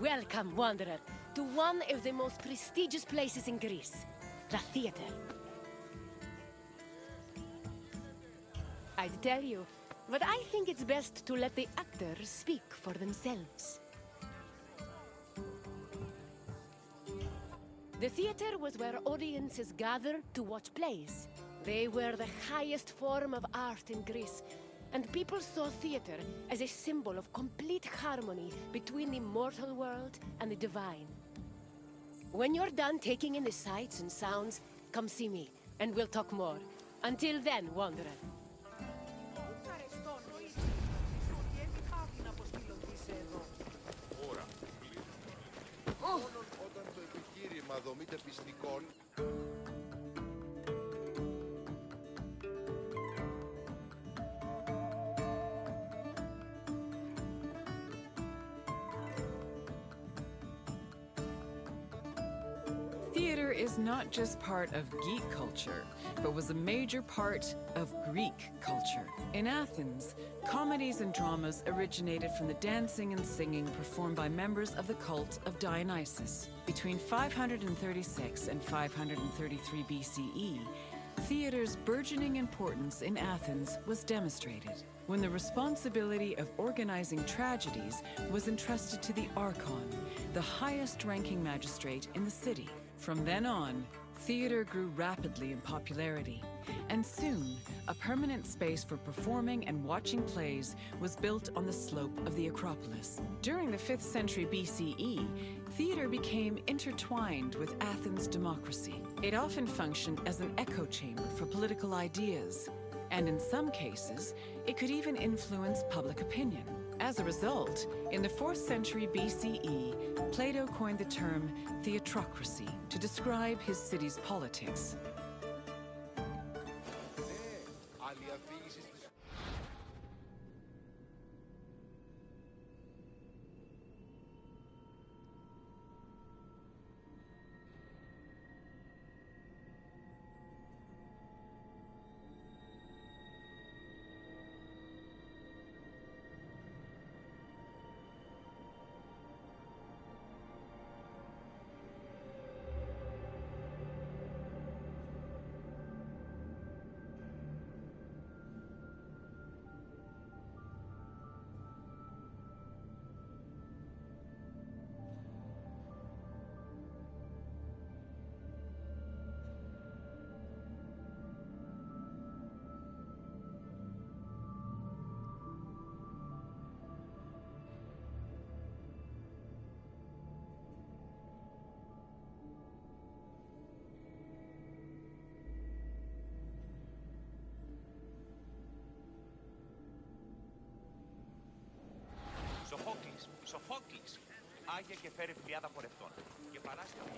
Welcome, wanderer, to one of the most prestigious places in Greece, the theater. I'd tell you, but I think it's best to let the actors speak for themselves. The theater was where audiences gathered to watch plays. They were the highest form of art in Greece, and people saw theater as a symbol of complete harmony between the mortal world and the divine. When you're done taking in the sights and sounds, come see me, and we'll talk more. Until then, wanderer. Όταν το επιχείρημα δομείται πιστικών. Theater is not just part of geek culture, but was a major part of Greek culture. In Athens, comedies and dramas originated from the dancing and singing performed by members of the cult of Dionysus. Between 536 and 533 BCE, theater's burgeoning importance in Athens was demonstrated when the responsibility of organizing tragedies was entrusted to the Archon, the highest-ranking magistrate in the city. From then on, theater grew rapidly in popularity, and soon, a permanent space for performing and watching plays was built on the slope of the Acropolis. During the 5th century BCE, theater became intertwined with Athens' democracy. It often functioned as an echo chamber for political ideas, and in some cases, it could even influence public opinion. As a result, in the 4th century BCE, Plato coined the term theatrocracy to describe his city's politics. Σοφόκλης, άγια και φέρει φυλιάδα χορευτών. Και παράσχει ο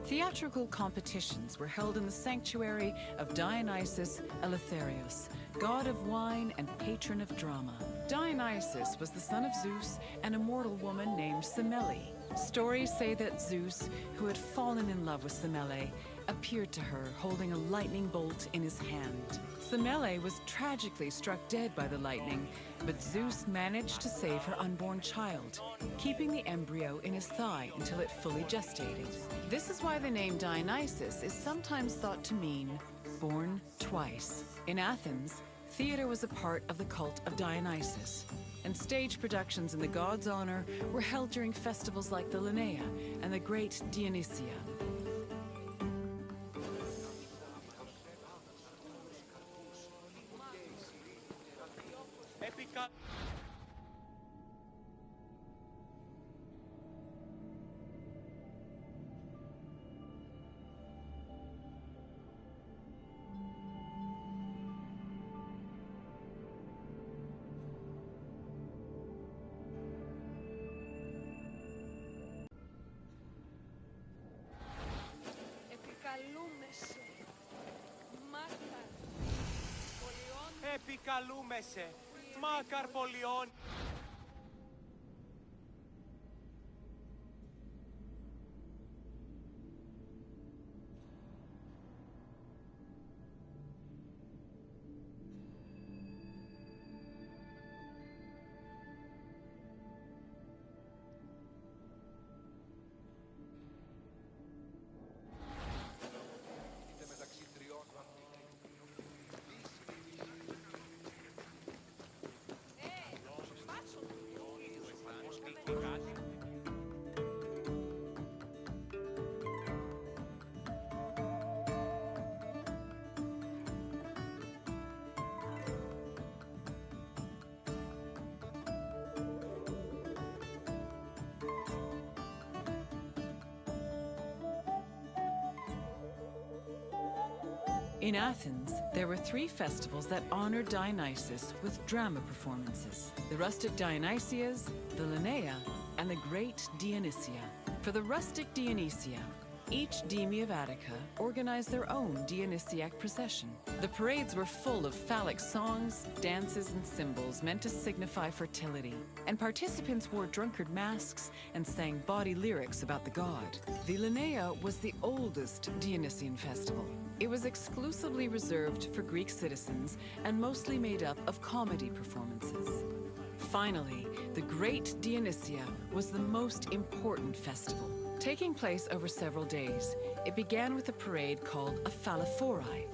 Theatrical competitions were held in the sanctuary of Dionysus Eleutherios, god of wine and patron of drama. Dionysus was the son of Zeus and a mortal woman named Semele. Stories say that Zeus, who had fallen in love with Semele, appeared to her holding a lightning bolt in his hand. Semele was tragically struck dead by the lightning, but Zeus managed to save her unborn child, keeping the embryo in his thigh until it fully gestated. This is why the name Dionysus is sometimes thought to mean born twice. In Athens, theater was a part of the cult of Dionysus, and stage productions in the god's honor were held during festivals like the Linnaea and the Great Dionysia. Επικαλούμεσαι, μάκαρ πολιών. In Athens, there were 3 festivals that honored Dionysus with drama performances: the rustic Dionysias, the Linnaea, and the Great Dionysia. For the rustic Dionysia, each deme of Attica organized their own Dionysiac procession. The parades were full of phallic songs, dances, and symbols meant to signify fertility, and participants wore drunkard masks and sang bawdy lyrics about the god. The Linnaea was the oldest Dionysian festival. It was exclusively reserved for Greek citizens and mostly made up of comedy performances. Finally, the Great Dionysia was the most important festival. Taking place over several days, it began with a parade called a phallophori,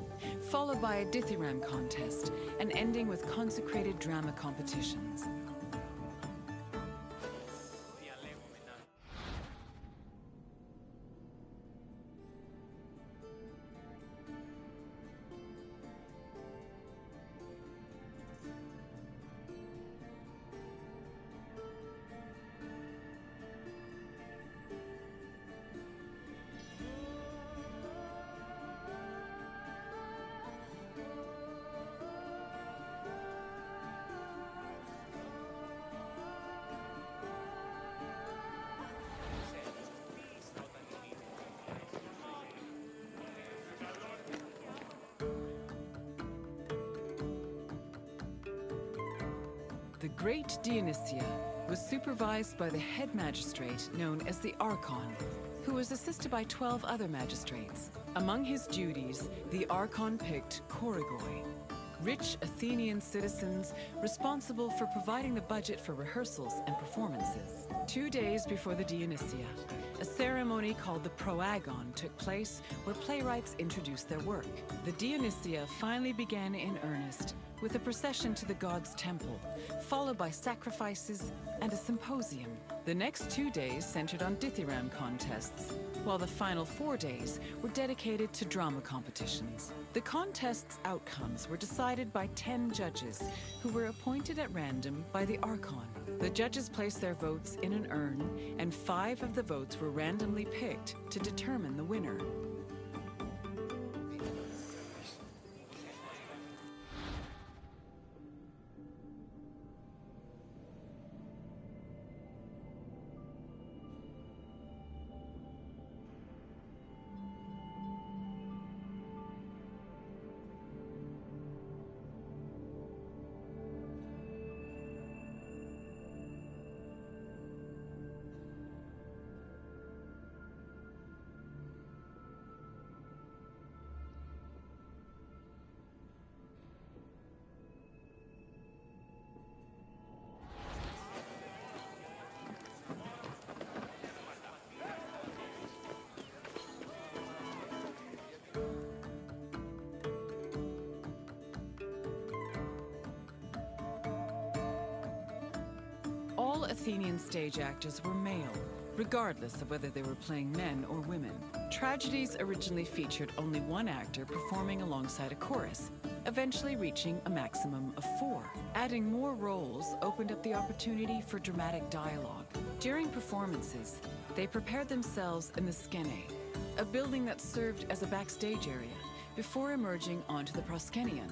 followed by a dithyramb contest, and ending with consecrated drama competitions. The Great Dionysia was supervised by the head magistrate known as the Archon, who was assisted by 12 other magistrates. Among his duties, the Archon picked Korigoi, rich Athenian citizens responsible for providing the budget for rehearsals and performances. 2 days before the Dionysia, a ceremony called the Proagon took place where playwrights introduced their work. The Dionysia finally began in earnest with a procession to the god's temple, followed by sacrifices and a symposium. The next 2 days centered on dithyramb contests, while the final 4 days were dedicated to drama competitions. The contest's outcomes were decided by 10 judges who were appointed at random by the Archon. The judges placed their votes in an urn, and 5 of the votes were randomly picked to determine the winner. All Athenian stage actors were male, regardless of whether they were playing men or women. Tragedies originally featured only one actor performing alongside a chorus, eventually reaching a maximum of 4. Adding more roles opened up the opportunity for dramatic dialogue. During performances, they prepared themselves in the skene, a building that served as a backstage area, before emerging onto the proskenion,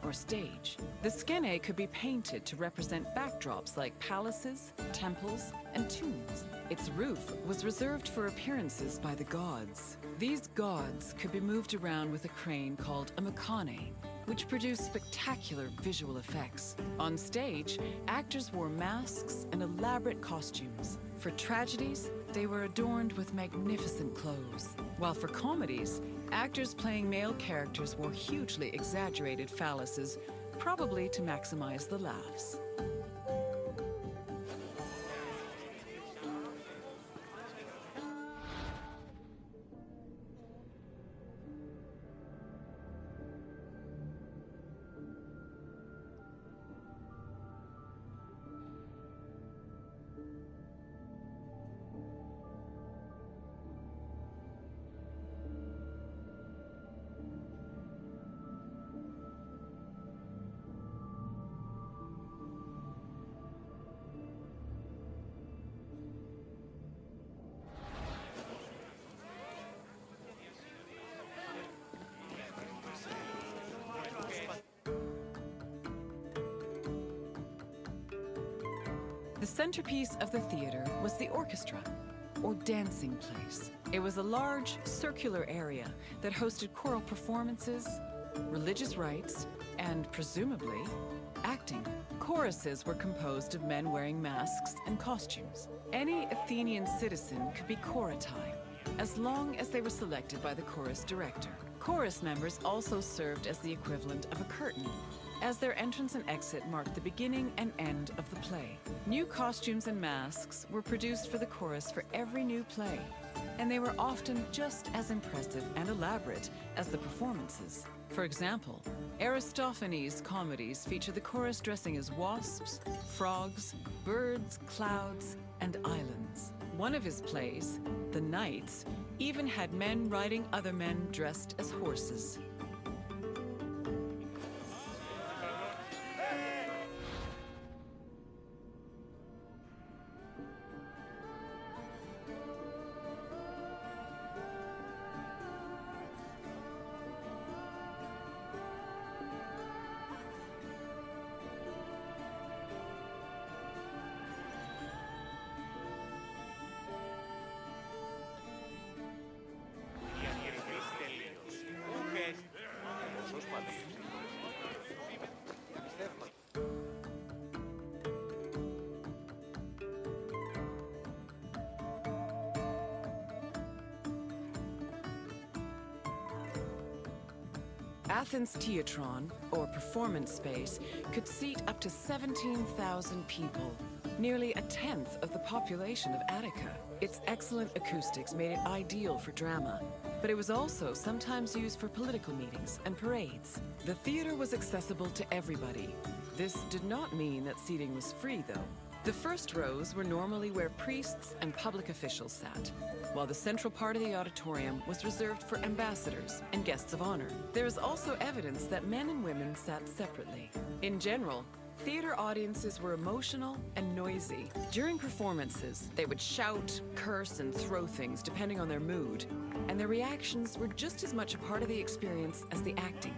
or stage. The skene could be painted to represent backdrops like palaces, temples, and tombs. Its roof was reserved for appearances by the gods. These gods could be moved around with a crane called a mechane, which produced spectacular visual effects. On stage, actors wore masks and elaborate costumes. For tragedies, they were adorned with magnificent clothes, while for comedies, actors playing male characters wore hugely exaggerated phalluses, probably to maximize the laughs. The centerpiece of the theater was the orchestra, or dancing place. It was a large, circular area that hosted choral performances, religious rites, and, presumably, acting. Choruses were composed of men wearing masks and costumes. Any Athenian citizen could be choratai, as long as they were selected by the chorus director. Chorus members also served as the equivalent of a curtain, as their entrance and exit marked the beginning and end of the play. New costumes and masks were produced for the chorus for every new play, and they were often just as impressive and elaborate as the performances. For example, Aristophanes' comedies feature the chorus dressing as wasps, frogs, birds, clouds, and islands. One of his plays, The Knights, even had men riding other men dressed as horses. Athens' Theatron, or performance space, could seat up to 17,000 people, nearly a tenth of the population of Attica. Its excellent acoustics made it ideal for drama, but it was also sometimes used for political meetings and parades. The theater was accessible to everybody. This did not mean that seating was free, though. The first rows were normally where priests and public officials sat, while the central part of the auditorium was reserved for ambassadors and guests of honor. There is also evidence that men and women sat separately. In general, theater audiences were emotional and noisy. During performances, they would shout, curse, and throw things depending on their mood, and their reactions were just as much a part of the experience as the acting.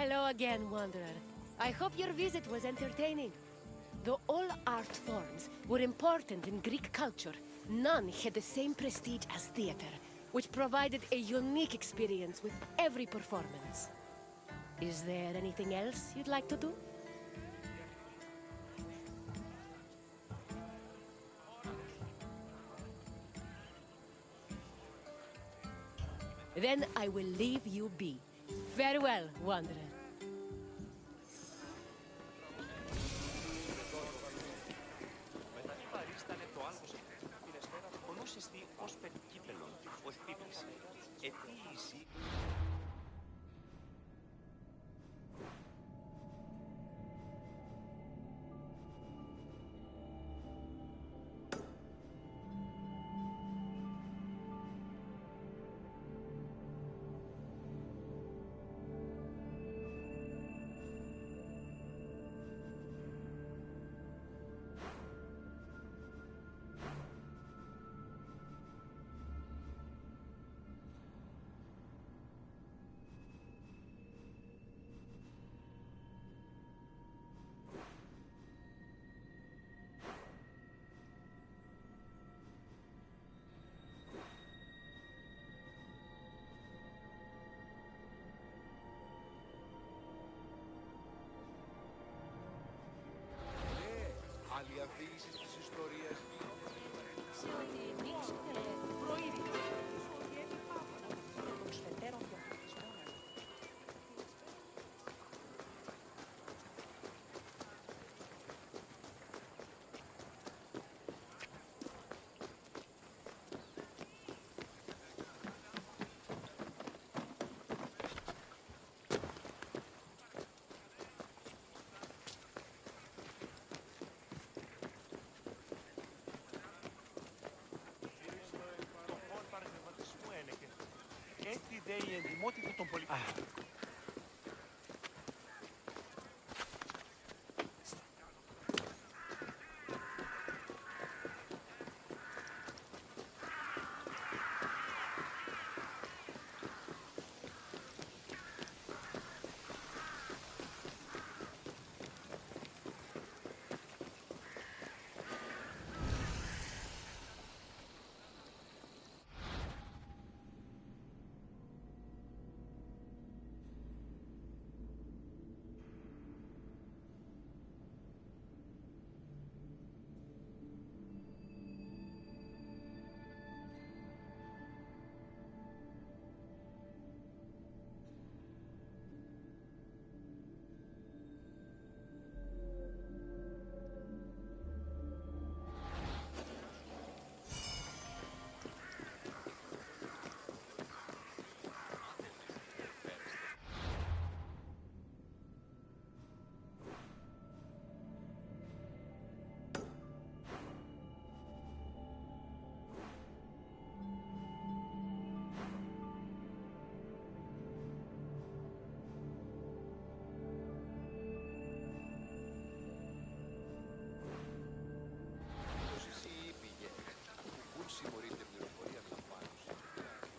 Hello again, Wanderer. I hope your visit was entertaining. Though all art forms were important in Greek culture, none had the same prestige as theater, which provided a unique experience with every performance. Is there anything else you'd like to do? Then I will leave you be. Farewell, Wanderer. Άλλη αφήγηση της ιστορίας. Η εντιμότητα των πολιτών.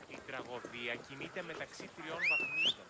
Η τραγωδία κινείται μεταξύ τριών βαθμίδων.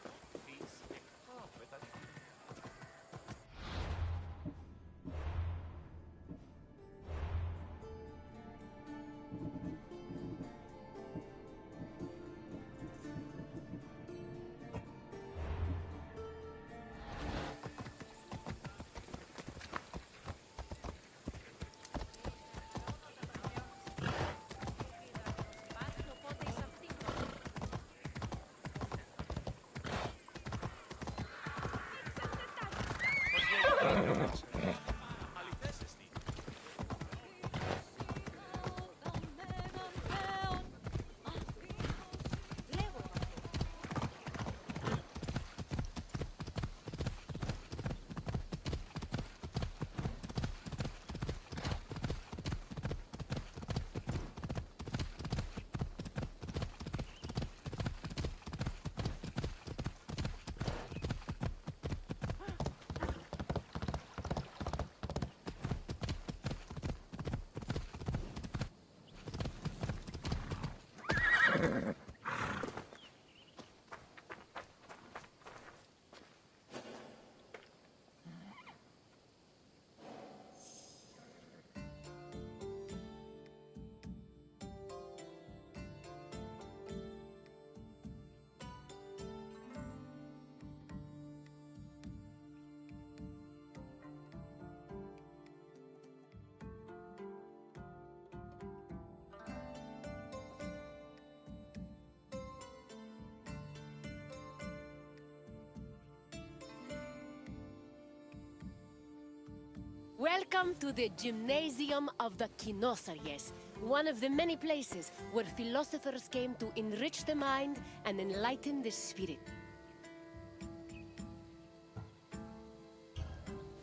Welcome to the Gymnasium of the Kinosaries, one of the many places where philosophers came to enrich the mind and enlighten the spirit.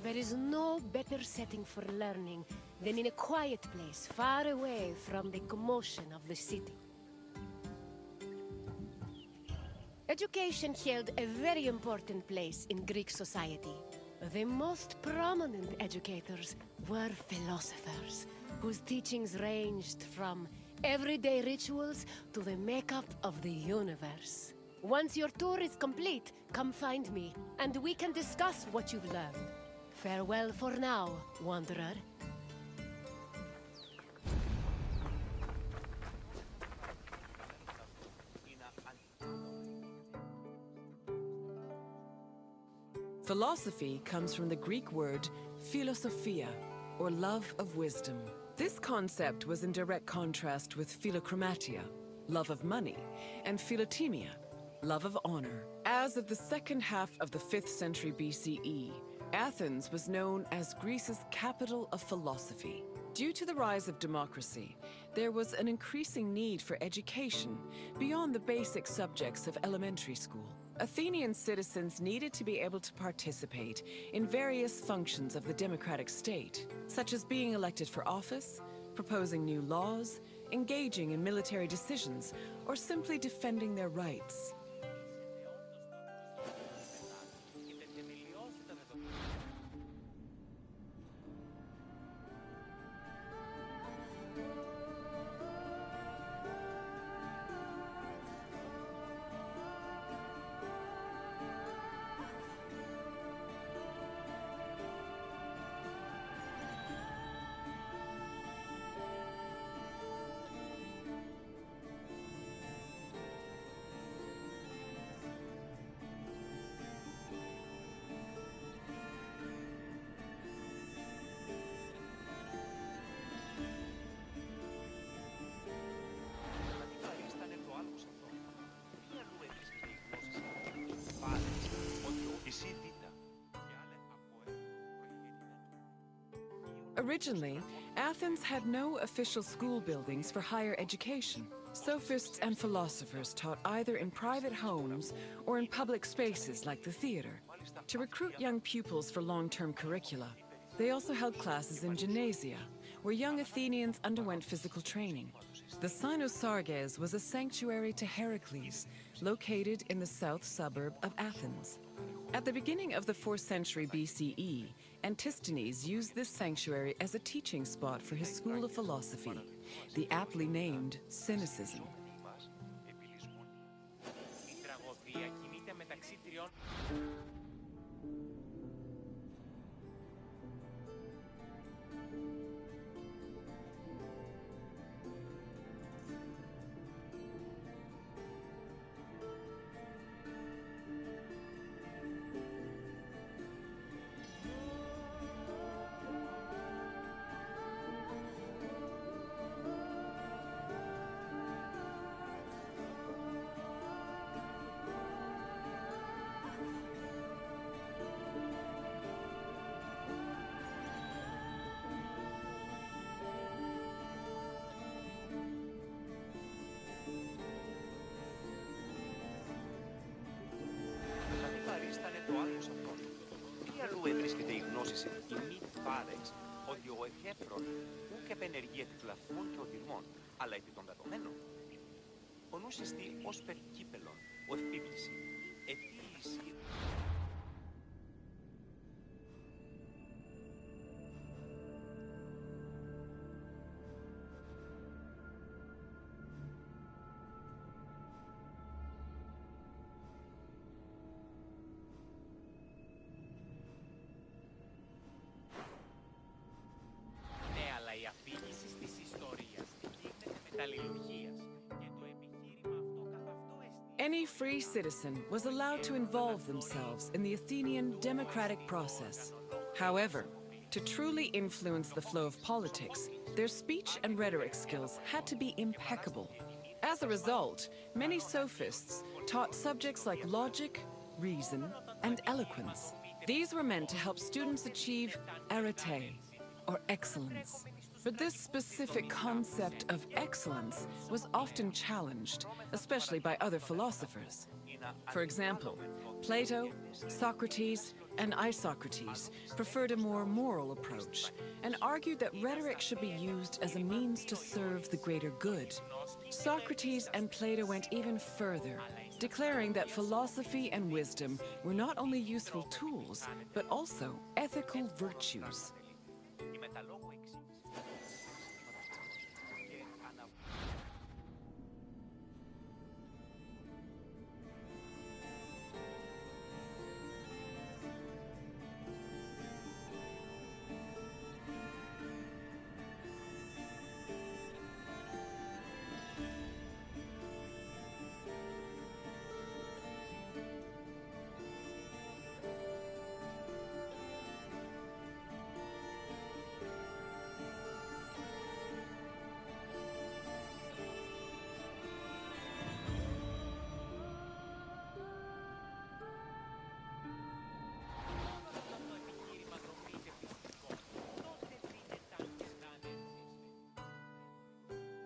There is no better setting for learning than in a quiet place far away from the commotion of the city. Education held a very important place in Greek society. The most prominent educators were philosophers, whose teachings ranged from everyday rituals to the makeup of the universe. Once your tour is complete, come find me, and we can discuss what you've learned. Farewell for now, wanderer. Philosophy comes from the Greek word Filosofía, or love of wisdom. This concept was in direct contrast with philochromatia, love of money, and philotimia, love of honor. As of the second half of the 5th century BCE, Athens was known as Greece's capital of philosophy. Due to the rise of democracy, there was an increasing need for education beyond the basic subjects of elementary school. Athenian citizens needed to be able to participate in various functions of the democratic state, such as being elected for office, proposing new laws, engaging in military decisions, or simply defending their rights. Originally, Athens had no official school buildings for higher education. Sophists and philosophers taught either in private homes or in public spaces like the theater. To recruit young pupils for long-term curricula, they also held classes in gymnasia, where young Athenians underwent physical training. The Cynosarges was a sanctuary to Heracles, located in the south suburb of Athens. At the beginning of the 4th century BCE, Antisthenes used this sanctuary as a teaching spot for his school of philosophy, the aptly named Cynicism. βρίσκεται η γνώση σε κοινή φάρεξ ότι ο εχέφρον ούκ επενεργεί επί του λαθμών και οδυρμών, αλλά επί των δεδομένων. Ο νους εστί ως περκύπελον, ο εφήβηση, ετήληση. Any free citizen was allowed to involve themselves in the Athenian democratic process. However, to truly influence the flow of politics, their speech and rhetoric skills had to be impeccable. As a result, many sophists taught subjects like logic, reason, and eloquence. These were meant to help students achieve arete, or excellence. But this specific concept of excellence was often challenged, especially by other philosophers. For example, Plato, Socrates, and Isocrates preferred a more moral approach and argued that rhetoric should be used as a means to serve the greater good. Socrates and Plato went even further, declaring that philosophy and wisdom were not only useful tools, but also ethical virtues.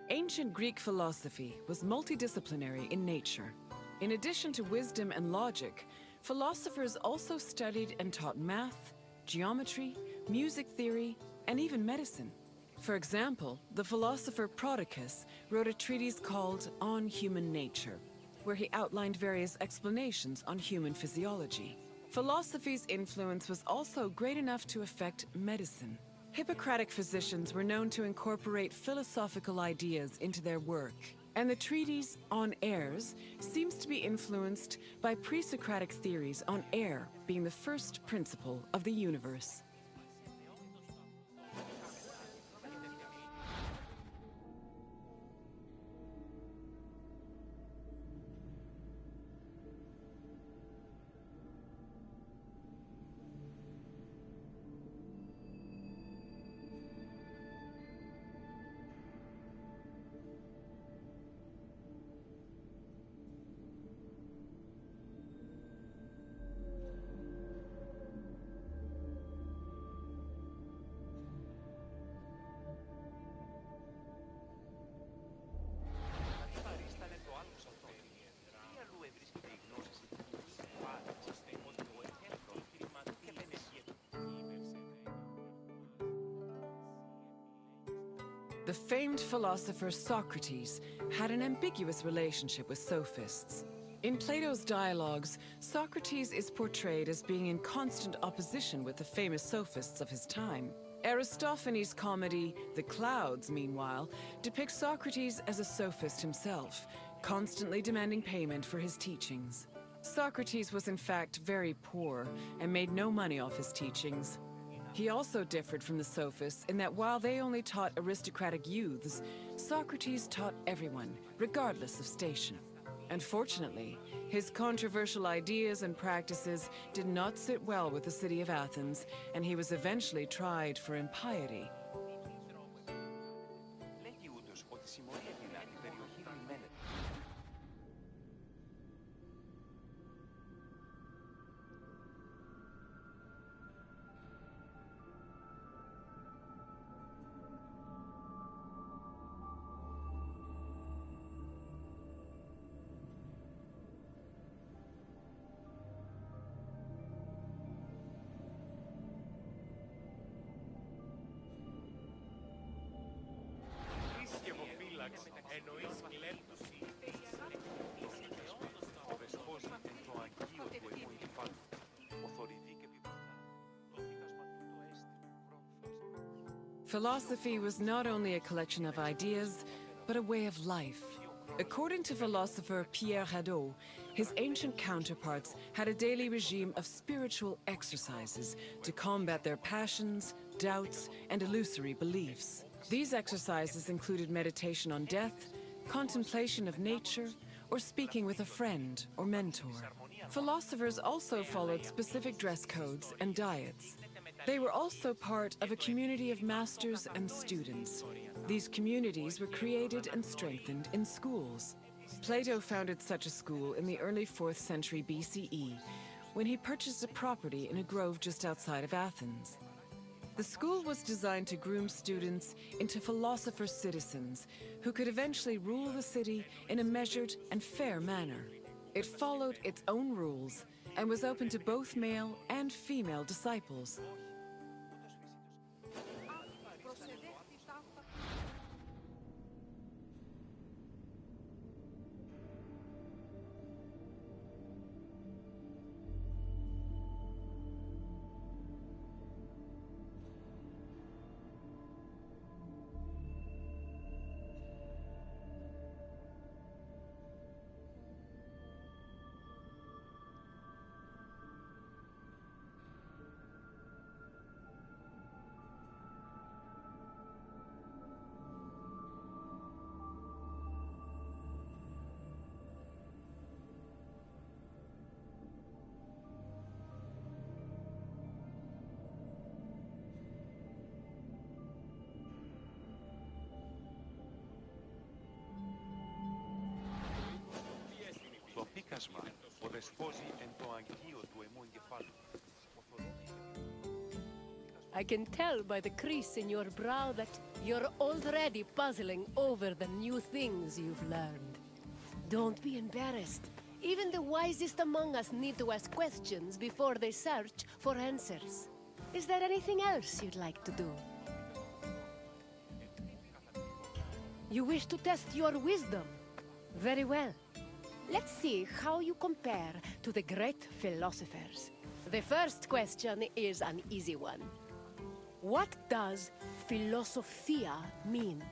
Ancient Greek philosophy was multidisciplinary in nature. In addition to wisdom and logic, philosophers also studied and taught math, geometry, music theory, and even medicine. For example, the philosopher Prodicus wrote a treatise called On Human Nature, where he outlined various explanations on human physiology. Philosophy's influence was also great enough to affect medicine. Hippocratic physicians were known to incorporate philosophical ideas into their work, and the treatise On Airs seems to be influenced by pre-Socratic theories on air being the first principle of the universe. The famed philosopher Socrates had an ambiguous relationship with sophists. In Plato's dialogues, Socrates is portrayed as being in constant opposition with the famous sophists of his time. Aristophanes' comedy, The Clouds, meanwhile, depicts Socrates as a sophist himself, constantly demanding payment for his teachings. Socrates was in fact very poor and made no money off his teachings. He also differed from the sophists in that while they only taught aristocratic youths, Socrates taught everyone, regardless of station. Unfortunately, his controversial ideas and practices did not sit well with the city of Athens, and he was eventually tried for impiety. Philosophy was not only a collection of ideas, but a way of life. According to philosopher Pierre Hadot, his ancient counterparts had a daily regime of spiritual exercises to combat their passions, doubts, and illusory beliefs. These exercises included meditation on death, contemplation of nature, or speaking with a friend or mentor. Philosophers also followed specific dress codes and diets. They were also part of a community of masters and students. These communities were created and strengthened in schools. Plato founded such a school in the early 4th century BCE, when he purchased a property in a grove just outside of Athens. The school was designed to groom students into philosopher citizens who could eventually rule the city in a measured and fair manner. It followed its own rules and was open to both male and female disciples. Το πίκασμα οδεσπόζει εν το αγγείο του αιμού εγκεφάλου. I can tell by the crease in your brow that you're already puzzling over the new things you've learned. Don't be embarrassed. Even the wisest among us need to ask questions before they search for answers. Is there anything else you'd like to do? You wish to test your wisdom? Very well. Let's see how you compare to the great philosophers. The first question is an easy one. What does Filosofía mean?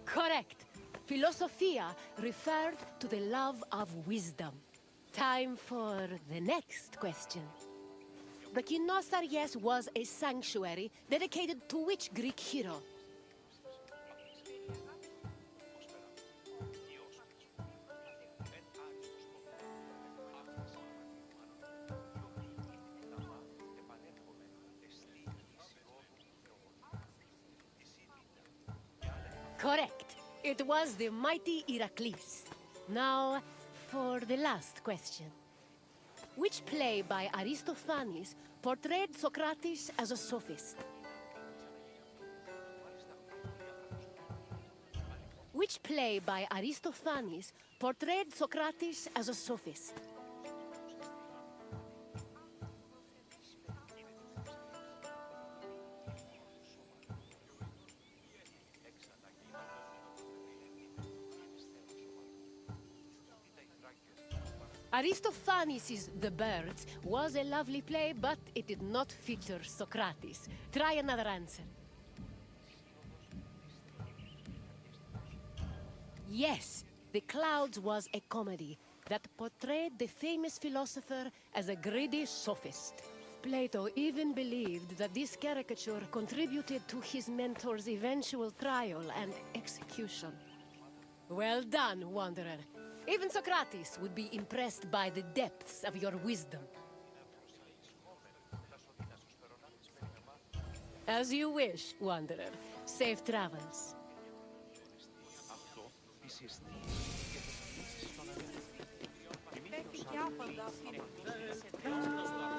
Correct. Filosofía referred to the love of wisdom. Time for the next question. The Kinosaries was a sanctuary dedicated to which Greek hero? Correct. It was the mighty Heracles. Now, for the last question. Which play by Aristophanes portrayed Socrates as a sophist? Which play by Aristophanes portrayed Socrates as a sophist? Aristophanes' The Birds was a lovely play, but it did not feature Socrates. Try another answer. Yes, The Clouds was a comedy that portrayed the famous philosopher as a greedy sophist. Plato even believed that this caricature contributed to his mentor's eventual trial and execution. Well done, Wanderer. Even Socrates would be impressed by the depths of your wisdom. As you wish, Wanderer. Safe travels. Αυτό τη συστήνει και θα στήσει στον αδελφό. Δημήτριος Άντρος,